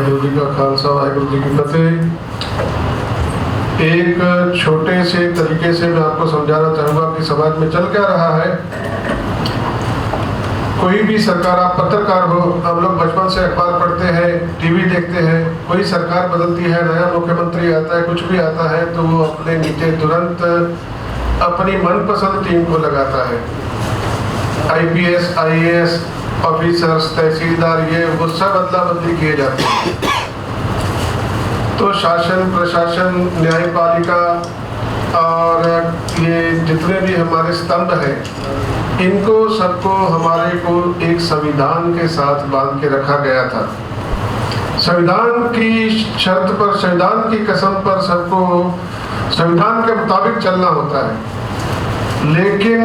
वाहिगुरू जी का खालसा वाहिगुरू जी की फतेह। एक छोटे से तरीके से मैं आपको समझाना चाहूँगा कि समाज में चल क्या रहा है। कोई भी सरकार, आप पत्रकार हो, हम लोग बचपन से अखबार पढ़ते हैं, टीवी देखते हैं, कोई सरकार बदलती है, नया मुख्यमंत्री आता है, कुछ भी आता है तो वो अपने नीचे तुरंत अपनी मनपसंद टीम को लगाता है। IPS, IAS ऑफिसर्स, तहसीलदार, ये वो सब अदला बदली किए जाते हैं। तो शासन, प्रशासन, न्यायपालिका और ये जितने भी हमारे स्तंभ हैं, इनको सबको हमारे को एक संविधान के साथ बांध के रखा गया था। संविधान की शर्त पर, संविधान की कसम पर सबको संविधान के मुताबिक चलना होता है। लेकिन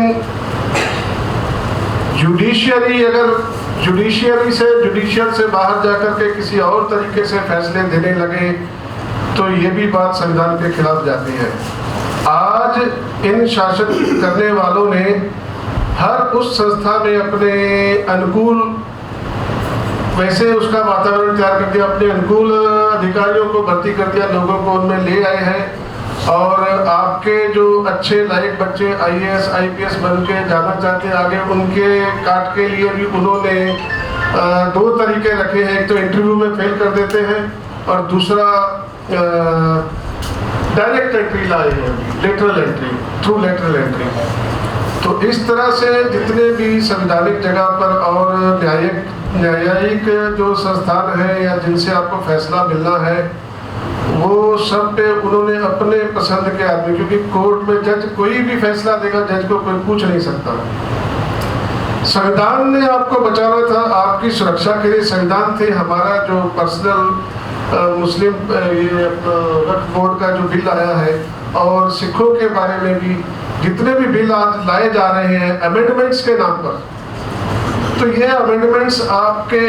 जुडिशियल से बाहर जाकर के किसी और तरीके से फैसले देने लगे तो ये भी बात संविधान के खिलाफ जाती है। आज इन शासन करने वालों ने हर उस संस्था में अपने अनुकूल वैसे उसका वातावरण तैयार कर दिया, अपने अनुकूल अधिकारियों को भर्ती कर दिया, लोगों को उनमें ले आए हैं। और आपके जो अच्छे लायक बच्चे IAS, IPS बन के जाना चाहते हैं आगे, उनके काट के लिए भी उन्होंने दो तरीके रखे हैं। एक तो इंटरव्यू में फेल कर देते हैं और दूसरा डायरेक्ट एंट्री लाए हैं, lateral entry, through lateral entry. तो इस तरह से जितने भी संवैधानिक जगह पर और न्यायिक जो संस्थान है या जिनसे आपको फैसला मिलना है, वो सब पे उन्होंने अपने पसंद के आदमी, क्योंकि कोर्ट में जज कोई भी फैसला देगा, जज को कोई पूछ नहीं सकता। संविधान ने आपको बचाना था, आपकी सुरक्षा के लिए संविधान थे। हमारा जो पर्सनल मुस्लिम वक्फ बोर्ड का जो बिल आया है और सिखों के बारे में भी जितने भी बिल आज लाए जा रहे हैं अमेंडमेंट्स के नाम पर, तो ये अमेंडमेंट्स आपके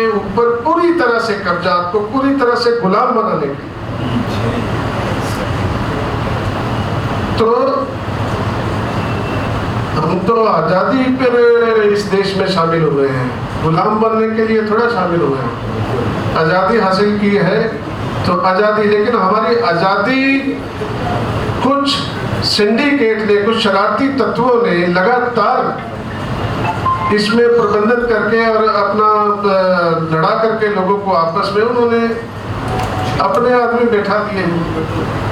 ऊपर पूरी तरह से कब्जा, आपको पूरी तरह से गुलाम बना लेंगे। तो हम तो आजादी पर इस देश में शामिल हुए हैं, गुलाम बनने के लिए थोड़ा शामिल हुए हैं। आजादी हासिल की है तो आजादी, लेकिन हमारी आजादी कुछ सिंडिकेट ने, कुछ शरारती तत्वों ने लगातार इसमें प्रबंधन करके और अपना लड़ा करके लोगों को आपस में उन्होंने अपने आदमी बैठा दिए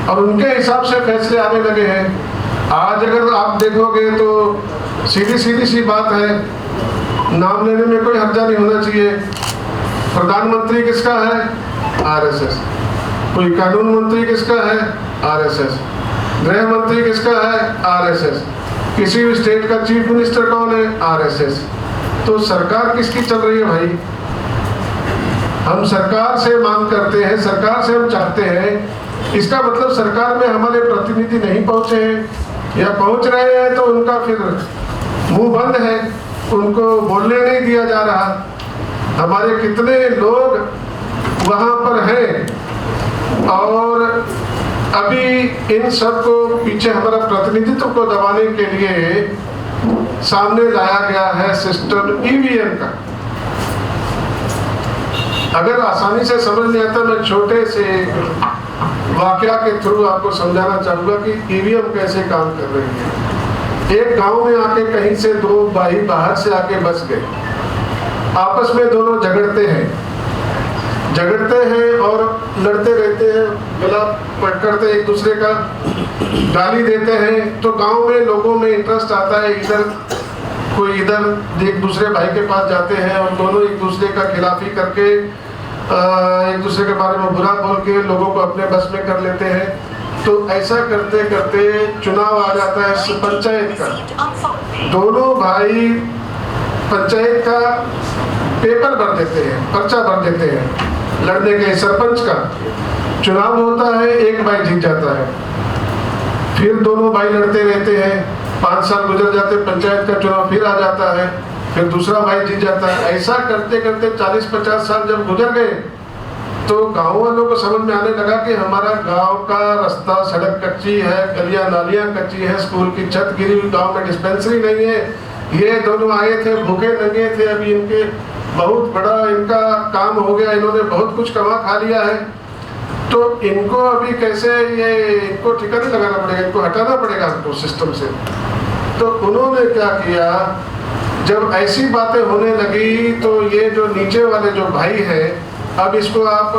और उनके हिसाब से फैसले आने लगे हैं। आज अगर आप देखोगे तो सीधी सी बात है, नाम लेने में कोई हर्जा नहीं होना चाहिए। प्रधानमंत्री किसका है? RSS। कोई कानून मंत्री किसका है? RSS। गृह मंत्री किसका है? RSS। किसी भी स्टेट का चीफ मिनिस्टर कौन है? RSS। तो सरकार किसकी चल रही है भाई? हम सरकार से मांग करते हैं, सरकार से हम चाहते हैं, इसका मतलब सरकार में हमारे प्रतिनिधि नहीं पहुंचे हैं या पहुंच रहे हैं तो उनका फिर मुंह बंद है, उनको बोलने नहीं दिया जा रहा। हमारे कितने लोग वहां पर हैं और अभी इन सब को पीछे हमारा प्रतिनिधित्व को दबाने के लिए सामने लाया गया है सिस्टम EVM का। अगर आसानी से समझ नहीं आता, मैं छोटे से वाकया के थ्रू आपको समझाना चाहूंगा कि EVM कैसे काम कर रही है। एक गांव में आके कहीं से दो भाई बाहर से आके बस गए, आपस में दोनों झगड़ते हैं और लड़ते रहते हैं, गला पकड़ते एक दूसरे का, गाली देते हैं। तो गांव में लोगों में इंटरेस्ट आता है, कोई इधर एक दूसरे भाई के पास जाते हैं और दोनों एक दूसरे का खिलाफी करके एक दूसरे के बारे में बुरा बोल के लोगों को अपने बस में कर लेते हैं। तो ऐसा करते करते चुनाव आ जाता है पंचायत का। दोनों भाई पंचायत का पेपर भर देते हैं, पर्चा भर देते हैं लड़ने के लिए। सरपंच का चुनाव होता है, एक भाई जीत जाता है, फिर दोनों भाई लड़ते रहते हैं, 5 साल गुजर जाते, पंचायत का चुनाव फिर आ जाता है, फिर दूसरा भाई जीत जाता है। ऐसा करते करते 40-50 साल जब गुजर गए तो गाँव वालों को समझ में आने लगा कि हमारा गांव का रास्ता, सड़क कच्ची है, गलियां नालियां कच्ची है, स्कूल की छत गिरी हुई, गाँव में डिस्पेंसरी नहीं है। ये दोनों आए थे, भूखे नंगे थे, अभी इनके बहुत बड़ा इनका काम हो गया, इन्होंने बहुत कुछ कमा खा लिया है, तो इनको अभी कैसे इनको ठिकाने लगाना पड़ेगा, इनको हटाना पड़ेगा हमको सिस्टम से। तो उन्होंने क्या किया, जब ऐसी बातें होने लगी तो ये जो नीचे वाले जो भाई हैं, अब इसको आप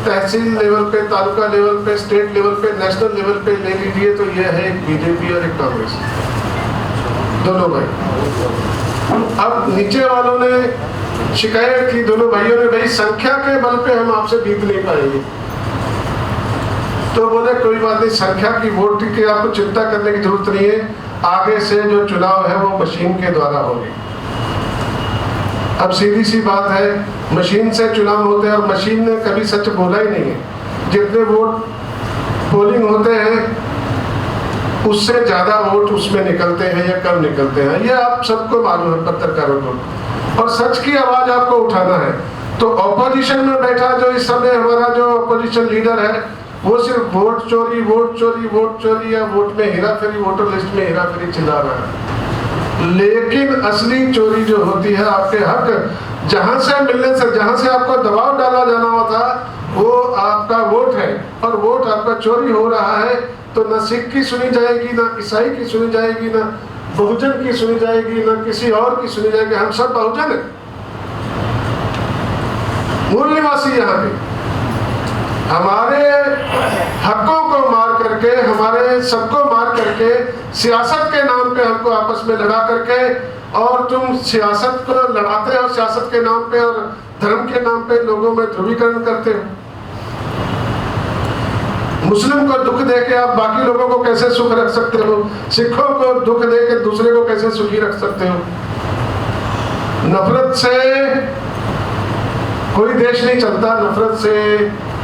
तहसील लेवल पे, तालुका लेवल पे, स्टेट लेवल पे, नेशनल लेवल पे ले लीजिए, तो ये है एक बीजेपी और एक कांग्रेस, दोनों भाई। अब नीचे वालों ने शिकायत की, दोनों भाइयों ने, भाई संख्या के बल पे हम आपसे जीत नहीं पाएंगे। तो बोले कोई बात नहीं, संख्या की वोट की आपको चिंता करने की जरूरत नहीं है, आगे से जो चुनाव है वो मशीन के द्वारा होगी। अब सीधी सी बात है, मशीन से चुनाव होते हैं और मशीन ने कभी सच बोला ही नहीं है। जितने वोट पोलिंग होते हैं उससे ज्यादा वोट उसमें निकलते हैं या कम निकलते हैं, ये आप सबको मालूम है, पत्रकारों को। और सच की आवाज आपको उठाना है। तो ऑपोजिशन में बैठा जो इस समय हमारा जो ऑपोजिशन लीडर है, वो सिर्फ वोट चोरी, वोट चोरी, वोट चोरी या वोट में हेराफेरी, वोटर लिस्ट में हेराफेरी चिल्ला रहा है। लेकिन असली चोरी जो होती है, आपके हक जहां से मिलने से, जहां से आपको दबाव डाला जाना होता, वो आपका वोट है, और वोट आपका चोरी हो रहा है, तो न सिख की सुनी जाएगी, न ईसाई की सुनी जाएगी, न बहुजन की सुनी जाएगी, न किसी और की सुनी जाएगी। हम सब बहुजन है, मूल निवासी यहाँ पे। हमारे हकों को मार करके, हमारे सबको मार करके, सियासत के नाम पे हमको आपस में लड़ा करके, और तुम सियासत को लड़ाते हो, सियासत के नाम पे और धर्म के नाम पे लोगों में ध्रुवीकरण करते हो। मुस्लिम को दुख दे के आप बाकी लोगों को कैसे सुख रख सकते हो? सिखों को दुख दे के दूसरे को कैसे सुखी रख सकते हो? नफरत से कोई देश नहीं चलता, नफरत से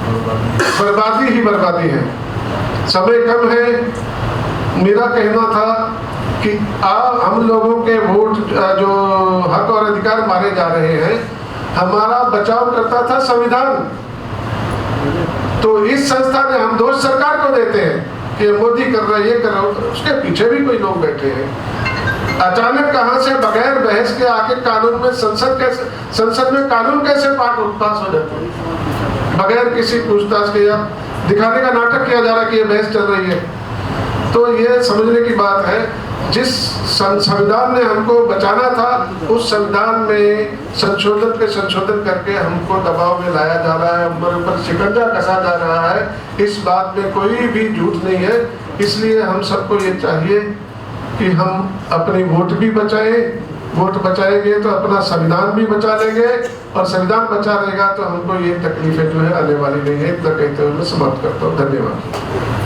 बर्बादी ही बर्बादी है। समय कम है, मेरा कहना था कि हम लोगों के वोट जो हक और अधिकार मारे जा रहे हैं, हमारा बचाव करता था संविधान। तो इस संस्था ने, हम दोष सरकार को देते हैं कि मोदी कर रहा है, ये कर रहा है, उसके पीछे भी कोई लोग बैठे हैं। अचानक कहां से बगैर बहस के आके कानून में, संसद में कानून कैसे पास हो जाते हैं बगैर किसी पूछताछ के, या दिखाने का नाटक किया जा रहा है कि ये बहस चल रही है। तो ये समझने की बात है, जिस संविधान ने हमको बचाना था, उस संविधान में संशोधन पे संशोधन करके हमको दबाव में लाया जा रहा है, हमारे ऊपर शिकंजा कसा जा रहा है। इस बात में कोई भी झूठ नहीं है। इसलिए हम सबको ये चाहिए कि हम अपनी वोट भी बचाएं, वोट बचाएंगे तो अपना संविधान भी बचा लेंगे, और संविधान बचा रहेगा तो हमको ये तकलीफें जो है आने वाली नहीं है। इतना कहते हुए मैं समाप्त करता हूँ। धन्यवाद।